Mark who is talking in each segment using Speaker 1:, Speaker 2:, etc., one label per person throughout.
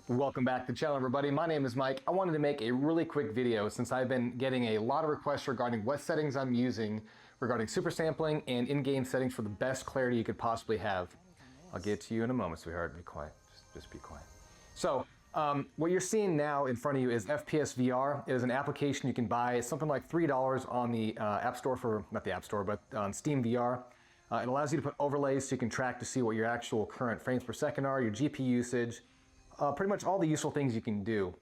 Speaker 1: Welcome back to the channel, everybody. My name is Mike. I wanted to make a really quick video since I've been getting a lot of requests regarding what settings I'm using regarding super sampling and in-game settings for the best clarity you could possibly have. I'll get to you in a moment, sweetheart. Be quiet. Just be quiet. So, what you're seeing now in front of you is FPSVR. It is an application you can buy. It's something like $3 on the App Store for, not the App Store, but on Steam VR. It allows you to put overlays so you can track to see what your actual current frames per second are, your GPU usage, pretty much all the useful things you can do.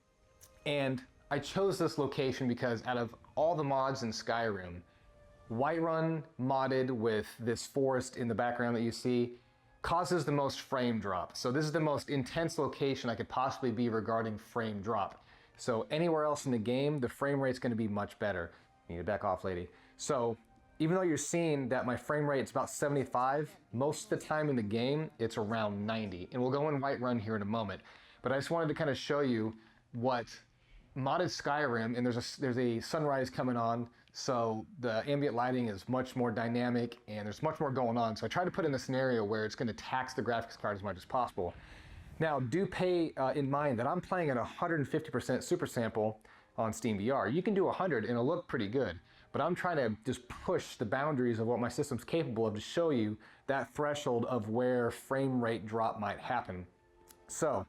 Speaker 1: And I chose this location because out of all the mods in Skyrim, Whiterun modded with this forest in the background that you see causes the most frame drop. So this is the most intense location I could possibly be regarding frame drop. So anywhere else in the game, the frame rate's gonna be much better. You need to back off, lady. So even though you're seeing that my frame rate is about 75, most of the time in the game, it's around 90. And we'll go in Whiterun here in a moment. But I just wanted to kind of show you what modded Skyrim, and there's a sunrise coming on, so the ambient lighting is much more dynamic and there's much more going on. So I tried to put in a scenario where it's going to tax the graphics card as much as possible. Now, do pay in mind that I'm playing at 150% super sample on Steam VR. You can do 100 and it'll look pretty good, but I'm trying to just push the boundaries of what my system's capable of to show you that threshold of where frame rate drop might happen. So,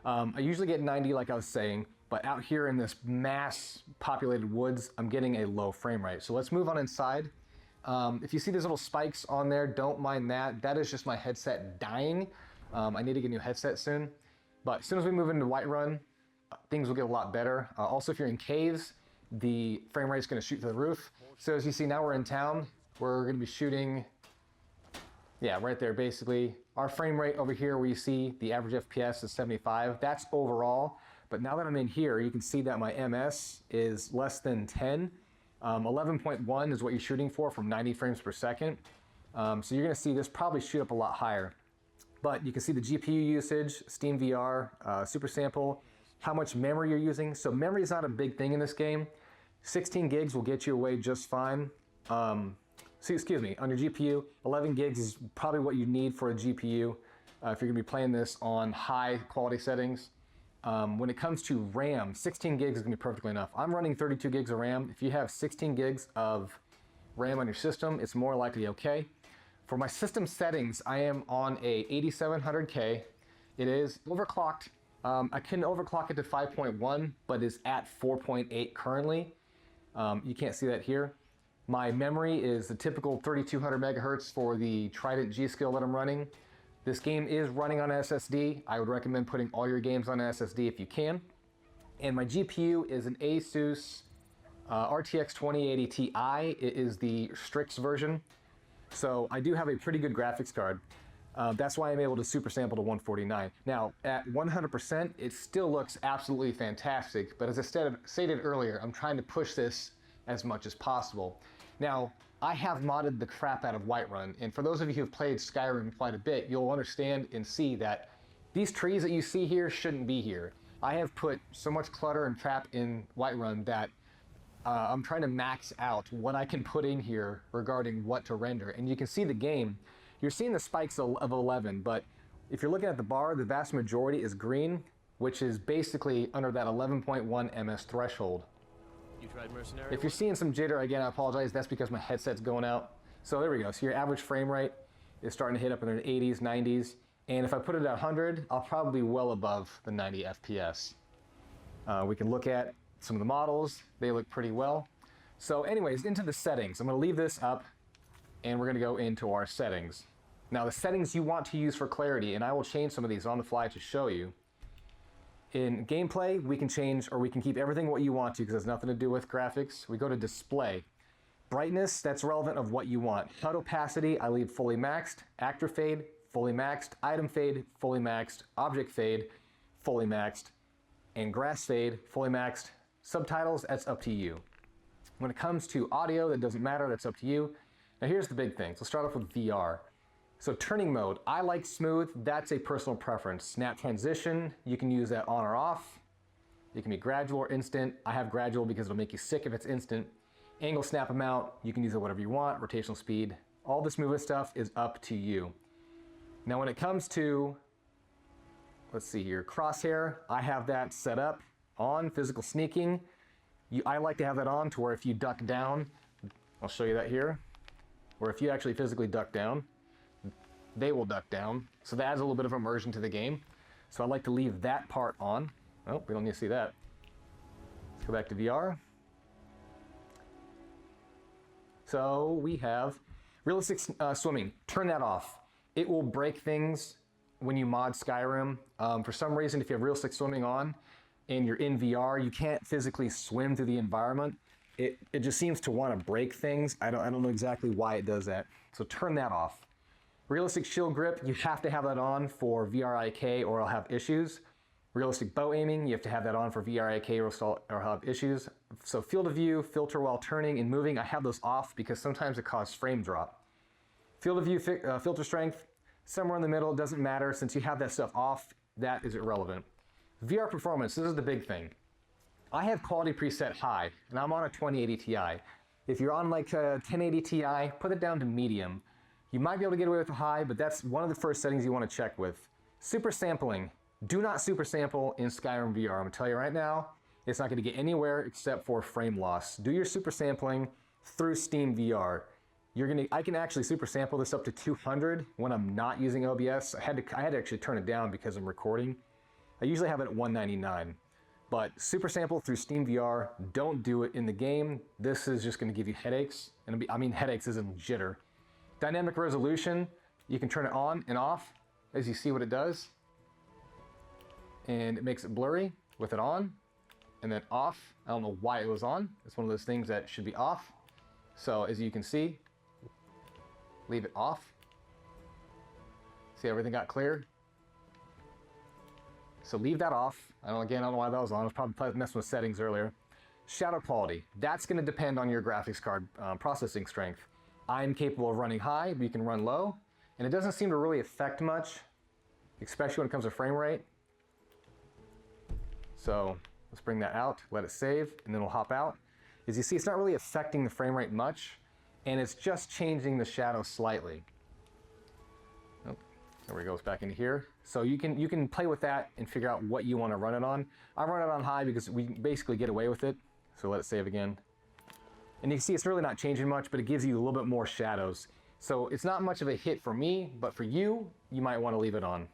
Speaker 1: I usually get 90 like I was saying, but out here in this mass populated woods, I'm getting a low frame rate. So let's move on inside. If you see these little spikes on there, don't mind that. That is just my headset dying. I need to get a new headset soon. But as soon as we move into Whiterun, things will get a lot better. Also, if you're in caves, the frame rate is going to shoot to the roof. So as you see, now we're in town. We're going to be shooting, yeah, right there basically. Our frame rate over here where you see the average FPS is 75, that's overall. But now that I'm in here, you can see that my MS is less than 10. 11.1 is what you're shooting for from 90 frames per second. So you're gonna see this probably shoot up a lot higher. But you can see the GPU usage, Steam VR, super sample, how much memory you're using. So memory is not a big thing in this game. 16 gigs will get you away just fine. So excuse me, on your GPU, 11 gigs is probably what you need for a GPU if you're gonna be playing this on high quality settings. When it comes to RAM, 16 gigs is gonna be perfectly enough. I'm running 32 gigs of RAM. If you have 16 gigs of RAM on your system, it's more likely okay. For my system settings, I am on a 8700K. It is overclocked. I can overclock it to 5.1, but it's at 4.8 currently. You can't see that here. My memory is the typical 3200 megahertz for the Trident Z skill that I'm running. This game is running on SSD. I would recommend putting all your games on SSD if you can. And my GPU is an ASUS RTX 2080 Ti. It is the STRIX version. So I do have a pretty good graphics card. That's why I'm able to super sample to 149. Now, at 100%, it still looks absolutely fantastic. But as I stated earlier, I'm trying to push this as much as possible. Now, I have modded the crap out of Whiterun, and for those of you who have played Skyrim quite a bit, you'll understand and see that these trees that you see here shouldn't be here. I have put so much clutter and crap in Whiterun that I'm trying to max out what I can put in here regarding what to render. And you can see the game. You're seeing the spikes of 11, but if you're looking at the bar, the vast majority is green, which is basically under that 11.1 ms threshold.
Speaker 2: You tried mercenary?
Speaker 1: If you're seeing some jitter, again, I apologize. That's because my headset's going out. So there we go. So your average frame rate is starting to hit up in the 80s, 90s. And if I put it at 100, I'll probably be well above the 90 FPS. We can look at some of the models. They look pretty well. So anyways, into the settings. I'm going to leave this up and we're going to go into our settings. Now the settings you want to use for clarity, and I will change some of these on the fly to show you. In gameplay, we can change, or we can keep everything what you want to because it has nothing to do with graphics. We go to display. Brightness, that's relevant of what you want. HUD opacity, I leave fully maxed. Actor fade, fully maxed. Item fade, fully maxed. Object fade, fully maxed. And grass fade, fully maxed. Subtitles, that's up to you. When it comes to audio, that doesn't matter, that's up to you. Now here's the big thing. So let's start off with VR. So turning mode, I like smooth, that's a personal preference. Snap transition, you can use that on or off. It can be gradual or instant. I have gradual because it'll make you sick if it's instant. Angle snap amount, you can use it whatever you want. Rotational speed, all this movement stuff is up to you. Now when it comes to let's see here, crosshair, I have that set up on physical sneaking. I like to have that on to where if you duck down, I'll show you that here, where if you actually physically duck down, they will duck down. So that adds a little bit of immersion to the game. So I like to leave that part on. Oh, we don't need to see that. Let's go back to VR. So we have realistic swimming. Turn that off. It will break things when you mod Skyrim. For some reason, if you have realistic swimming on and you're in VR, you can't physically swim through the environment. It just seems to want to break things. I don't know exactly why it does that. So turn that off. Realistic shield grip, you have to have that on for VRIK or it'll have issues. Realistic bow aiming, you have to have that on for VRIK or have issues. So field of view, filter while turning and moving, I have those off because sometimes it causes frame drop. Field of view, filter strength, somewhere in the middle, it doesn't matter. Since you have that stuff off, that is irrelevant. VR performance, this is the big thing. I have quality preset high, and I'm on a 2080 Ti. If you're on like a 1080 Ti, put it down to medium. You might be able to get away with a high, but that's one of the first settings you want to check with. Super sampling. Do not super sample in Skyrim VR. I'm gonna tell you right now, it's not gonna get anywhere except for frame loss. Do your super sampling through Steam VR. I can actually super sample this up to 200 when I'm not using OBS. I had to actually turn it down because I'm recording. I usually have it at 199. But super sample through Steam VR, don't do it in the game. This is just gonna give you headaches. And I mean headaches isn't jitter. Dynamic resolution, you can turn it on and off as you see what it does. And it makes it blurry with it on and then off. I don't know why it was on. It's one of those things that should be off. So as you can see, leave it off. See, everything got clear. So leave that off. I don't know why that was on. I was probably messing with settings earlier. Shadow quality, that's gonna depend on your graphics card processing strength. I'm capable of running high, but you can run low. And it doesn't seem to really affect much, especially when it comes to frame rate. So let's bring that out, let it save, and then we'll hop out. As you see, it's not really affecting the frame rate much, and it's just changing the shadow slightly. Oh, there we go, it's back into here. So you can play with that and figure out what you want to run it on. I run it on high because we basically get away with it. So let it save again. And you can see it's really not changing much, but it gives you a little bit more shadows. So it's not much of a hit for me, but for you, you might want to leave it on.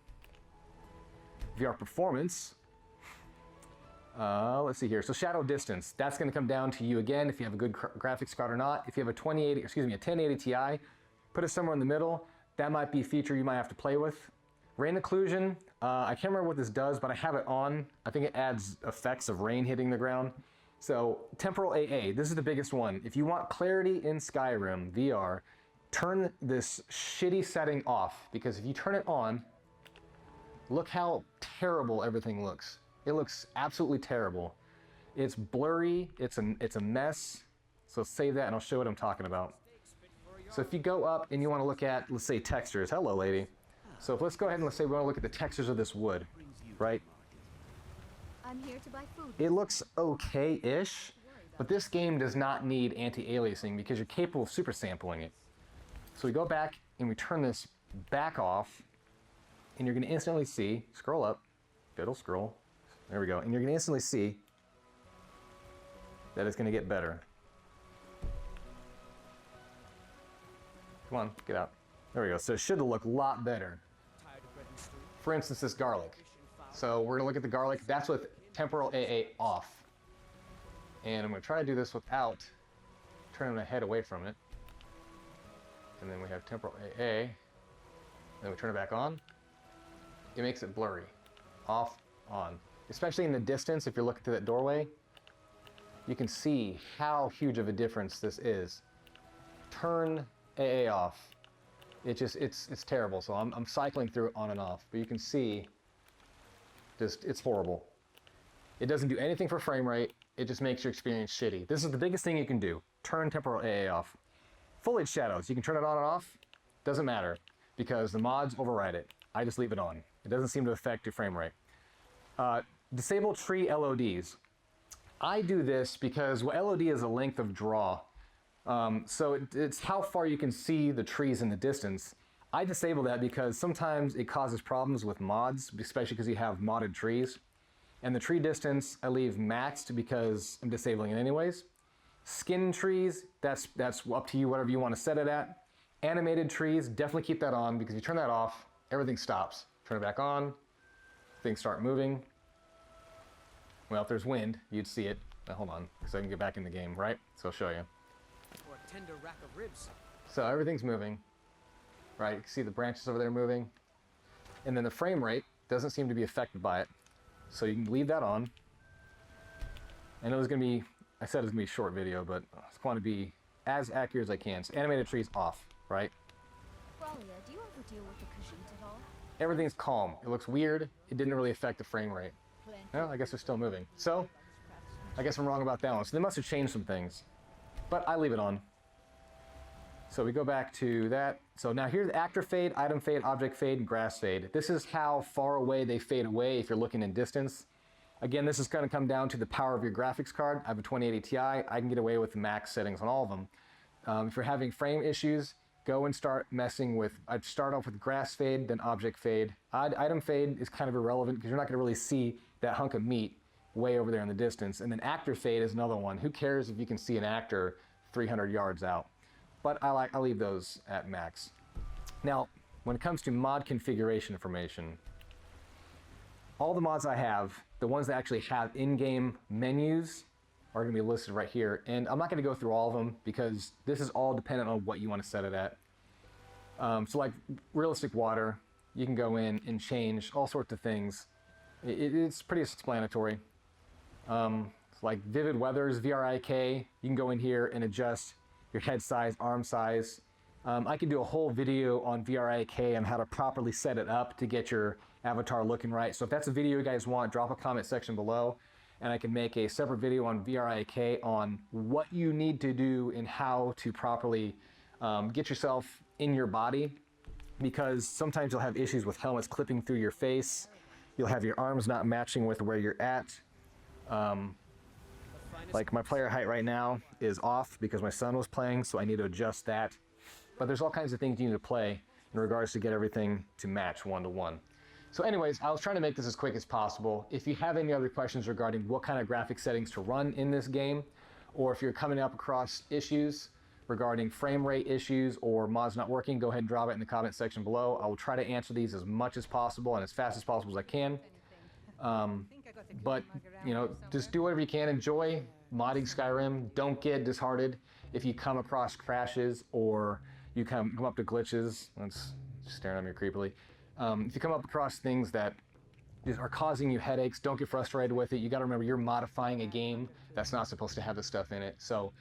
Speaker 1: VR performance. Let's see here. So shadow distance, that's going to come down to you again if you have a good graphics card or not. If you have a 1080 Ti, put it somewhere in the middle. That might be a feature you might have to play with. Rain occlusion, I can't remember what this does, but I have it on. I think it adds effects of rain hitting the ground. So temporal AA, this is the biggest one. If you want clarity in Skyrim VR, turn this shitty setting off, because if you turn it on, look how terrible everything looks. It looks absolutely terrible. It's blurry, it's a mess. So save that and I'll show you what I'm talking about. So if you go up and you want to look at, let's say, textures. Hello, lady. So let's go ahead and let's say we want to look at the textures of this wood, right?
Speaker 3: I'm here to buy food.
Speaker 1: It looks okay-ish, but this game does not need anti-aliasing because you're capable of super sampling it. So we go back and we turn this back off, and you're going to instantly see, scroll up, it'll scroll, there we go, and you're going to instantly see that it's going to get better. Come on, get out. There we go. So it should look a lot better. For instance, this garlic. So we're going to look at the garlic. That's with temporal AA off. And I'm going to try to do this without turning my head away from it. And then we have temporal AA. Then we turn it back on. It makes it blurry. Off, on. Especially in the distance, if you're looking through that doorway, you can see how huge of a difference this is. Turn AA off. It's terrible. So I'm cycling through it on and off, but you can see it's horrible. It doesn't do anything for frame rate. It just makes your experience shitty. This is the biggest thing you can do. Turn temporal AA off. Foliage shadows, you can turn it on and off. Doesn't matter because the mods override it. I just leave it on. It doesn't seem to affect your frame rate. Disable tree LODs. I do this because LOD is a length of draw. So it's how far you can see the trees in the distance. I disable that because sometimes it causes problems with mods, especially because you have modded trees. And the tree distance I leave maxed because I'm disabling it anyways. Skin trees, that's up to you, whatever you want to set it at. Animated trees, definitely keep that on because if you turn that off, everything stops. Turn it back on, things start moving. Well, if there's wind, you'd see it. Now, hold on, because I can get back in the game, right? So I'll show you.
Speaker 2: Or a tender rack of ribs.
Speaker 1: So everything's moving, right? You can see the branches over there moving. And then the frame rate doesn't seem to be affected by it. So you can leave that on. I know it's going to be, I said it's going to be a short video, but I just want to be as accurate as I can. So animated trees off, right?
Speaker 3: Qualia, do you ever deal with the Khajiit at all?
Speaker 1: Everything's calm. It looks weird. It didn't really affect the frame rate. Well, I guess they're still moving. So, I guess I'm wrong about that one. So they must have changed some things. But I leave it on. So we go back to that. So now here's actor fade, item fade, object fade, and grass fade. This is how far away they fade away if you're looking in distance. Again, this is going to come down to the power of your graphics card. I have a 2080 Ti. I can get away with the max settings on all of them. If you're having frame issues, go and start messing with, I'd start off with grass fade, then object fade. Item fade is kind of irrelevant because you're not going to really see that hunk of meat way over there in the distance. And then actor fade is another one. Who cares if you can see an actor 300 yards out? But I leave those at max. Now, when it comes to mod configuration information, all the mods I have, the ones that actually have in-game menus, are going to be listed right here. And I'm not going to go through all of them because this is all dependent on what you want to set it at. So like realistic water, you can go in and change all sorts of things. It's pretty explanatory. Like vivid weathers, VRIK, you can go in here and adjust your head size, arm size. I could do a whole video on VRIK and how to properly set it up to get your avatar looking right. So if that's a video you guys want, drop a comment section below and I can make a separate video on VRIK on what you need to do and how to properly get yourself in your body, because sometimes you'll have issues with helmets clipping through your face. You'll have your arms not matching with where you're at. Like my player height right now is off because my son was playing, so I need to adjust that. But there's all kinds of things you need to play in regards to get everything to match one-to-one. So anyways, I was trying to make this as quick as possible. If you have any other questions regarding what kind of graphic settings to run in this game, or if you're coming up across issues regarding frame rate issues or mods not working, go ahead and drop it in the comment section below. I will try to answer these as much as possible and as fast as possible as I can. But, you know, just do whatever you can. Enjoy modding Skyrim. Don't get disheartened if you come across crashes or you come up to glitches. That's staring at me creepily. If you come up across things that are causing you headaches, don't get frustrated with it. You got to remember you're modifying a game that's not supposed to have this stuff in it. So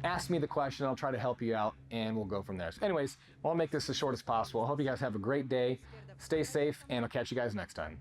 Speaker 1: ask me the question, I'll try to help you out, and we'll go from there. So anyways, I'll make this as short as possible. I hope you guys have a great day. Stay safe, and I'll catch you guys next time.